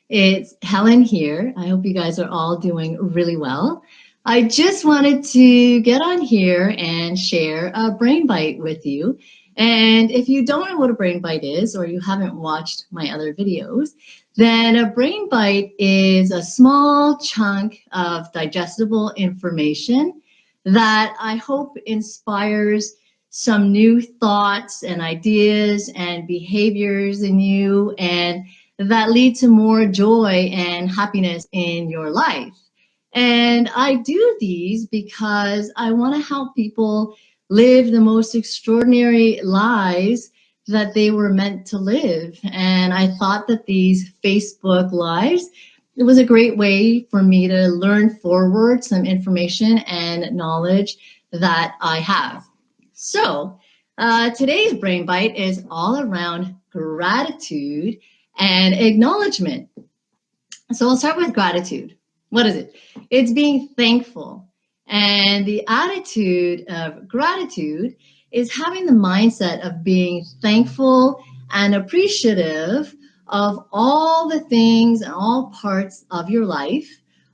It's Helen here. I hope you guys are all doing really well. I just wanted to get on here and share a brain bite with you. And if you don't know what a brain bite is, or you haven't watched my other videos, then a brain bite is a small chunk of digestible information that I hope inspires some new thoughts and ideas and behaviors in you, and that lead to more joy and happiness in your life. And I do these because I want to help people live the most extraordinary lives that they were meant to live. And I thought that these Facebook Lives, it was a great way for me to learn forward some information and knowledge that I have. So today's Brain Bite is all around gratitude and acknowledgement. So I'll start with gratitude. What is it? It's being thankful. And the attitude of gratitude is having the mindset of being thankful and appreciative of all the things and all parts of your life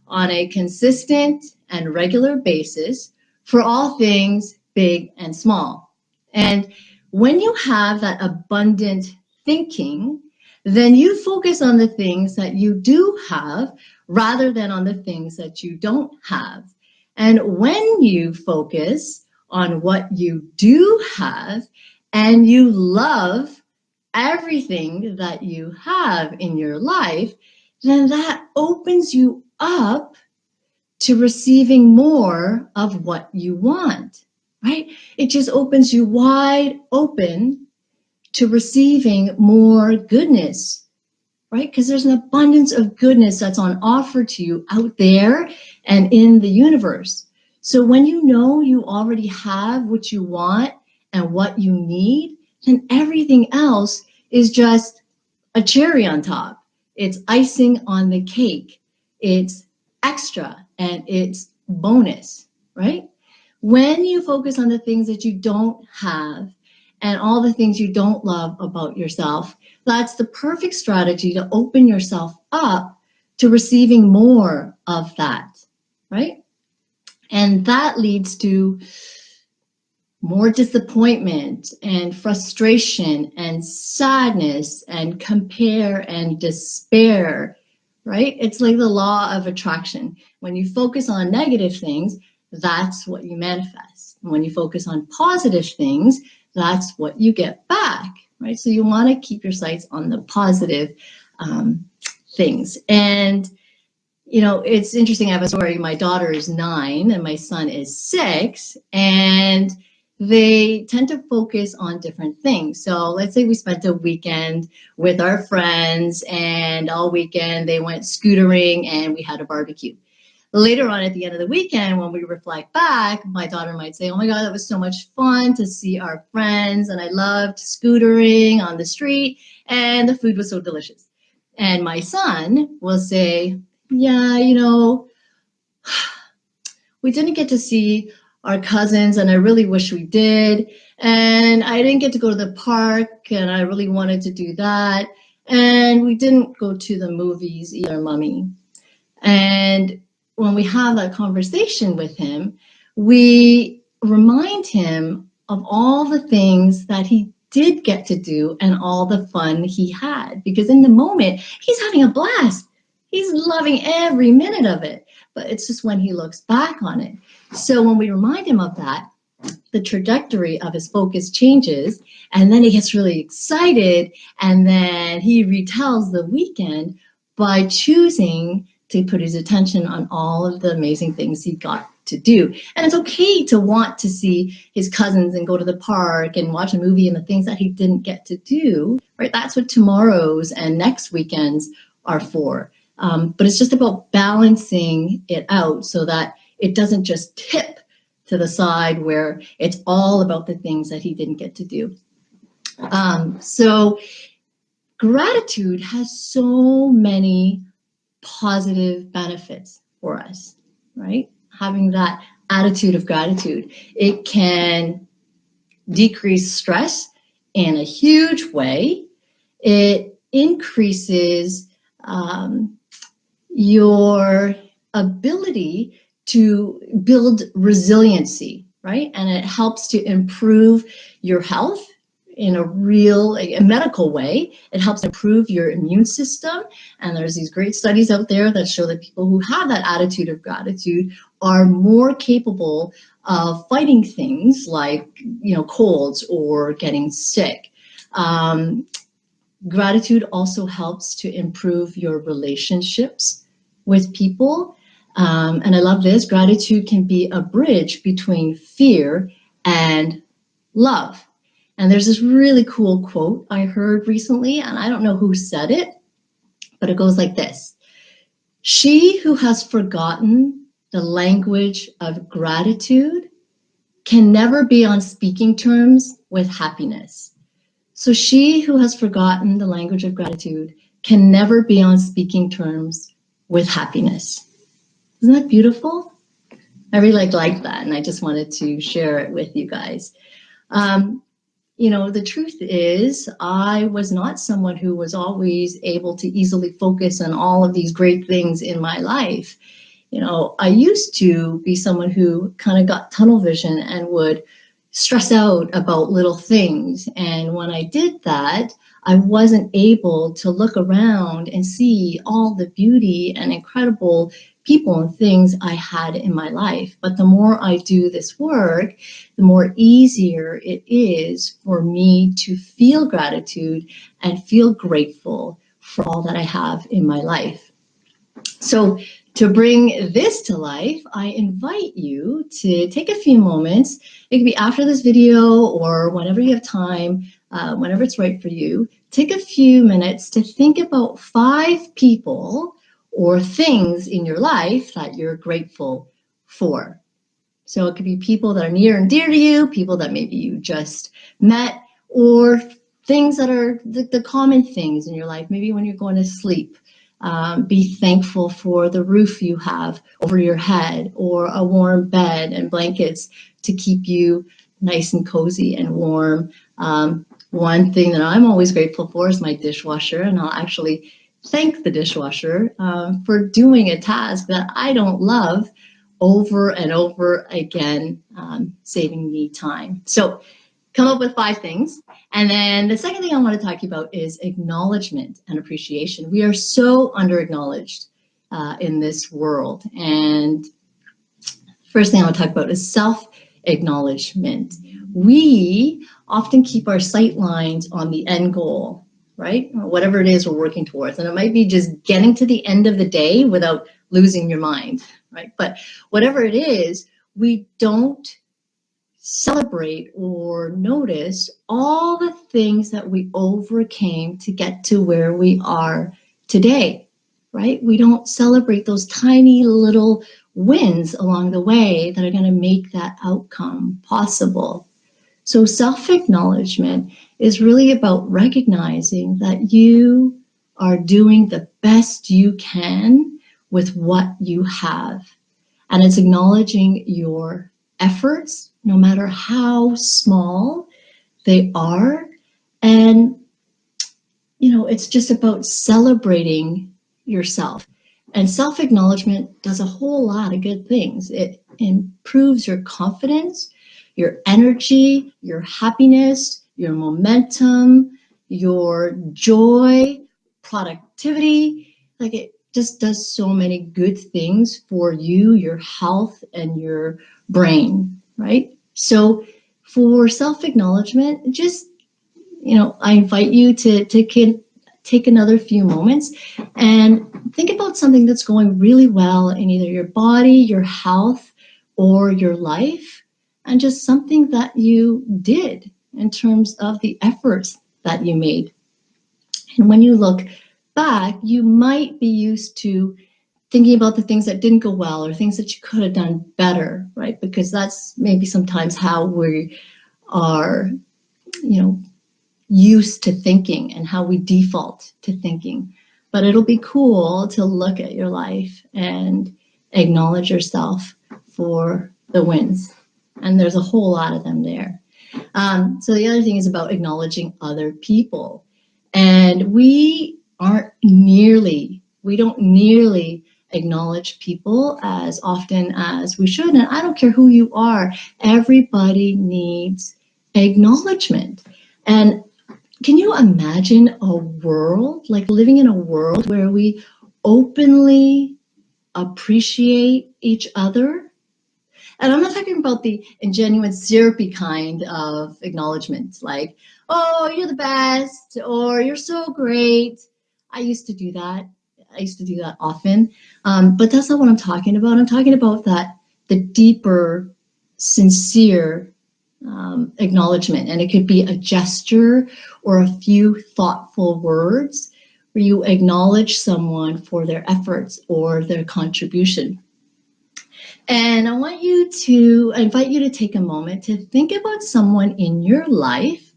on a consistent and regular basis for all things big and small. And when you have that abundant thinking, then you focus on the things that you do have rather than on the things that you don't have. And when you focus on what you do have and you love everything that you have in your life, then that opens you up to receiving more of what you want, right? It just opens you wide open to receiving more goodness, right? Because there's an abundance of goodness that's on offer to you out there and in the universe. So when you know you already have what you want and what you need, then everything else is just a cherry on top. It's icing on the cake. It's extra and it's bonus, right? When you focus on the things that you don't have and all the things you don't love about yourself, that's the perfect strategy to open yourself up to receiving more of that, right? And that leads to more disappointment and frustration and sadness and compare and despair, right? It's like the law of attraction. When you focus on negative things, that's what you manifest. And when you focus on positive things, that's what you get back, right? So you want to keep your sights on the positive things. And, you know, it's interesting. I have a story. My daughter is 9 and my son is 6, and they tend to focus on different things. So let's say we spent a weekend with our friends, and all weekend they went scootering and we had a barbecue. Later on at the end of the weekend, when we reflect back, my daughter might say, oh my God, that was so much fun to see our friends, and I loved scootering on the street, and the food was so delicious. And my son will say, yeah, you know, we didn't get to see our cousins, and I really wish we did. And I didn't get to go to the park, and I really wanted to do that. And we didn't go to the movies either, Mommy. And when we have that conversation with him, we remind him of all the things that he did get to do and all the fun he had. Because in the moment, he's having a blast. He's loving every minute of it. But it's just when he looks back on it. So when we remind him of that, the trajectory of his focus changes, and then he gets really excited, and then he retells the weekend by choosing to put his attention on all of the amazing things he got to do. And it's okay to want to see his cousins and go to the park and watch a movie and the things that he didn't get to do, right? That's what tomorrow's and next weekends are for. But it's just about balancing it out so that it doesn't just tip to the side where it's all about the things that he didn't get to do. So gratitude has so many positive benefits for us, right? Having that attitude of gratitude. It can decrease stress in a huge way. It increases your ability to build resiliency, right? And it helps to improve your health in a medical way. It helps improve your immune system. And there's these great studies out there that show that people who have that attitude of gratitude are more capable of fighting things like, colds or getting sick. Gratitude also helps to improve your relationships with people. And I love this. Gratitude can be a bridge between fear and love. And there's this really cool quote I heard recently, and I don't know who said it, but it goes like this. She who has forgotten the language of gratitude can never be on speaking terms with happiness. So she who has forgotten the language of gratitude can never be on speaking terms with happiness. Isn't that beautiful? I really like that, and I just wanted to share it with you guys. The truth is, I was not someone who was always able to easily focus on all of these great things in my life. I used to be someone who kind of got tunnel vision and would stress out about little things. And when I did that, I wasn't able to look around and see all the beauty and incredible people and things I had in my life. But the more I do this work, the more easier it is for me to feel gratitude and feel grateful for all that I have in my life. So to bring this to life, I invite you to take a few moments. It can be after this video or whenever you have time, whenever it's right for you. Take a few minutes to think about 5 people or things in your life that you're grateful for. So it could be people that are near and dear to you, people that maybe you just met, or things that are the common things in your life, maybe when you're going to sleep. Be thankful for the roof you have over your head, or a warm bed and blankets to keep you nice and cozy and warm. One thing that I'm always grateful for is my dishwasher, and I'll actually thank the dishwasher for doing a task that I don't love over and over again, saving me time. So come up with 5 things. And then the second thing I want to talk to you about is acknowledgement and appreciation. We are so under-acknowledged in this world. And first thing I want to talk about is self-acknowledgement. We often keep our sight lines on the end goal, right? Whatever it is we're working towards. And it might be just getting to the end of the day without losing your mind, right? But whatever it is, we don't celebrate or notice all the things that we overcame to get to where we are today, right? We don't celebrate those tiny little wins along the way that are going to make that outcome possible. So self-acknowledgement is really about recognizing that you are doing the best you can with what you have. And it's acknowledging your efforts, no matter how small they are. And, it's just about celebrating yourself. And self-acknowledgement does a whole lot of good things. It improves your confidence, your energy, your happiness, your momentum, your joy, productivity. Like, it just does so many good things for you, your health, and your brain, right? So for self-acknowledgement, just, I invite you to take another few moments and think about something that's going really well in either your body, your health, or your life, and just something that you did in terms of the efforts that you made. And when you look back, you might be used to thinking about the things that didn't go well or things that you could have done better, right? Because that's maybe sometimes how we are, used to thinking and how we default to thinking. But it'll be cool to look at your life and acknowledge yourself for the wins. And there's a whole lot of them there. So the other thing is about acknowledging other people. And we we don't nearly acknowledge people as often as we should. And I don't care who you are, everybody needs acknowledgement. And can you imagine a world, like living in a world where we openly appreciate each other? And I'm not talking about the ingenuine, syrupy kind of acknowledgement, like, oh, you're the best, or you're so great. I used to do that. I used to do that often. But that's not what I'm talking about. I'm talking about the deeper, sincere acknowledgement. And it could be a gesture or a few thoughtful words where you acknowledge someone for their efforts or their contribution. And I invite you to take a moment to think about someone in your life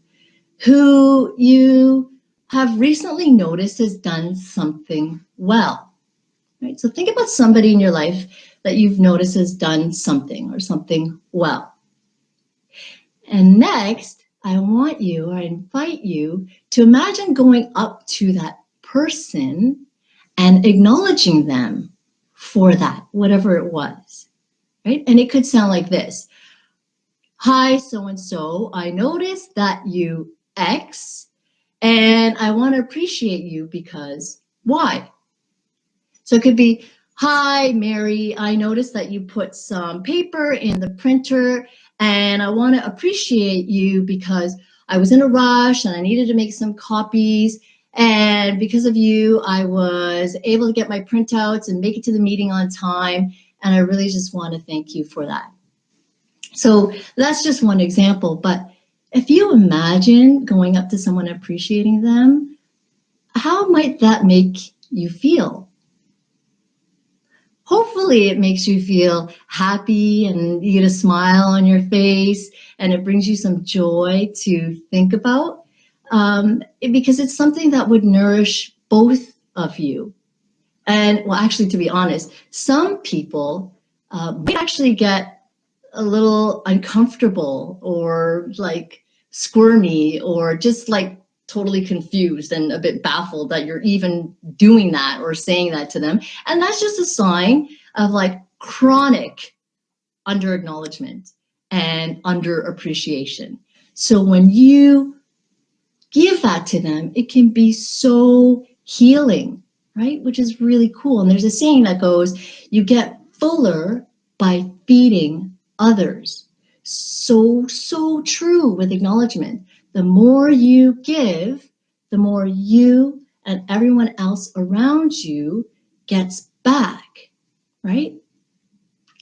who you have recently noticed has done something well. Right? So think about somebody in your life that you've noticed has done something or something well. And next, I invite you to imagine going up to that person and acknowledging them for that, whatever it was. Right? And it could sound like this. Hi, so-and-so, I noticed that you X, and I want to appreciate you because Y. So it could be, hi, Mary, I noticed that you put some paper in the printer, and I want to appreciate you because I was in a rush and I needed to make some copies. And because of you, I was able to get my printouts and make it to the meeting on time. And I really just want to thank you for that. So that's just one example. But if you imagine going up to someone and appreciating them, how might that make you feel? Hopefully it makes you feel happy and you get a smile on your face and it brings you some joy to think about because it's something that would nourish both of you. And well, actually, to be honest, some people might actually get a little uncomfortable or like squirmy or just like totally confused and a bit baffled that you're even doing that or saying that to them. And that's just a sign of like chronic under acknowledgement and under appreciation. So when you give that to them, it can be so healing, right? Which is really cool. And there's a saying that goes, you get fuller by feeding others. So true with acknowledgement. The more you give, the more you and everyone else around you gets back, right?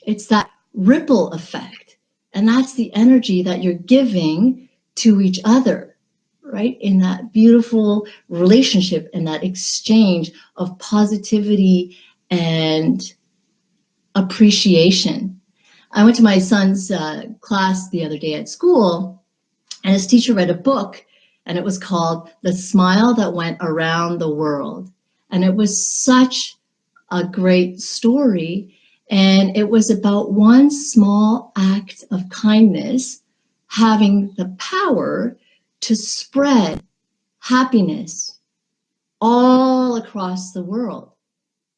It's that ripple effect. And that's the energy that you're giving to each other, right? In that beautiful relationship and that exchange of positivity and appreciation. I went to my son's class the other day at school, and his teacher read a book, and it was called The Smile That Went Around the World. And it was such a great story. And it was about one small act of kindness having the power to spread happiness all across the world.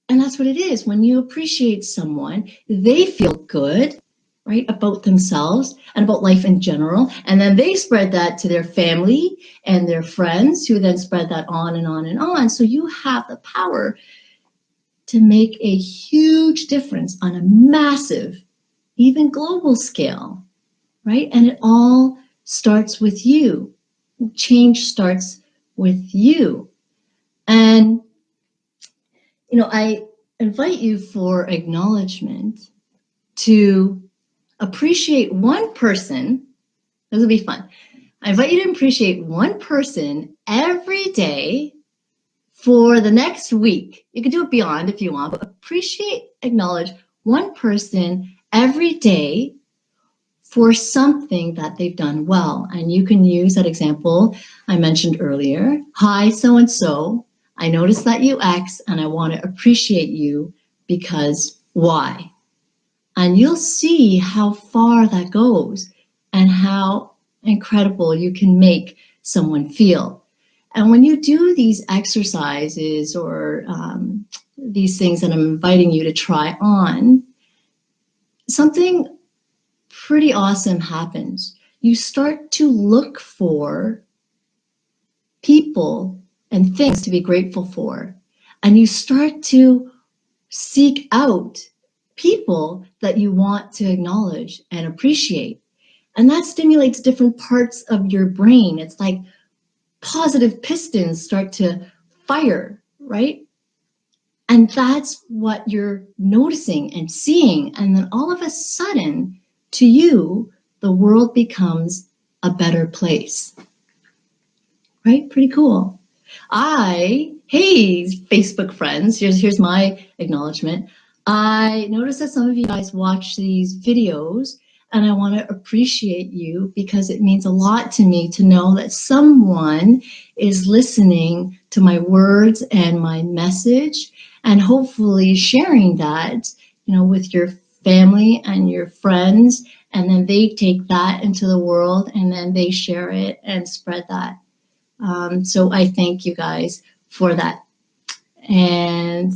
And that's what it is. When you appreciate someone, they feel good, right, about themselves and about life in general. And then they spread that to their family and their friends, who then spread that on and on and on. So you have the power to make a huge difference on a massive, even global scale, right? And it all starts with you. Change starts with you. And I invite you for acknowledgement to appreciate one person. This will be fun. I invite you to appreciate one person every day for the next week. You can do it beyond if you want, but acknowledge one person every day for something that they've done well. And you can use that example I mentioned earlier. Hi, so-and-so. I noticed that you X, and I want to appreciate you because Y. And you'll see how far that goes and how incredible you can make someone feel. And when you do these exercises or these things that I'm inviting you to try on, something pretty awesome happens. You start to look for people and things to be grateful for. And you start to seek out people that you want to acknowledge and appreciate. And that stimulates different parts of your brain. It's like positive pistons start to fire, right? And that's what you're noticing and seeing. And then all of a sudden, to you, the world becomes a better place. Right? Pretty cool. Hey, Facebook friends, here's my acknowledgement. I noticed that some of you guys watch these videos, and I want to appreciate you because it means a lot to me to know that someone is listening to my words and my message, and hopefully sharing that, with your family and your friends, and then they take that into the world, and then they share it and spread that. So I thank you guys for that. And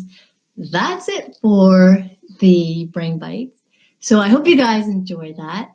that's it for the Brain Bites. So I hope you guys enjoy that.